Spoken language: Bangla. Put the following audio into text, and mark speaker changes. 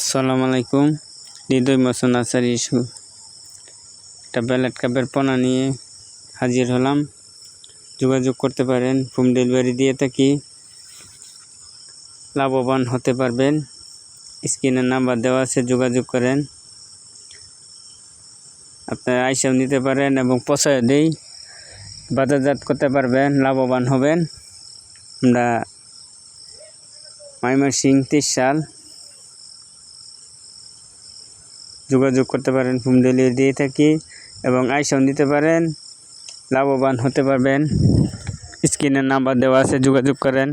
Speaker 1: আসসালামু আলাইকুম। হৃদয় মোচন আচারি ইস্যু একটা ব্যালেট কাপের পোনা নিয়ে হাজির হলাম। যোগাযোগ করতে পারেন, হোম ডেলিভারি দিয়ে থাকি, লাভবান হতে পারবেন। স্ক্রিনে নাম্বার দেওয়া আছে, যোগাযোগ করেন। আপনারা আইসাও নিতে পারেন এবং পচায় দেই, বাজারজাত করতে পারবেন, লাভবান হবেন। আমরা ময়মনসিংহ 30 সাল। যোগাযোগ করতে পারেন, হোম ডেলিভারি দিয়ে থাকি এবং আইসাও নিতে পারেন, লাভবান হতে পারবেন। স্ক্রিনের নাম্বার দেওয়া আছে, যোগাযোগ করেন।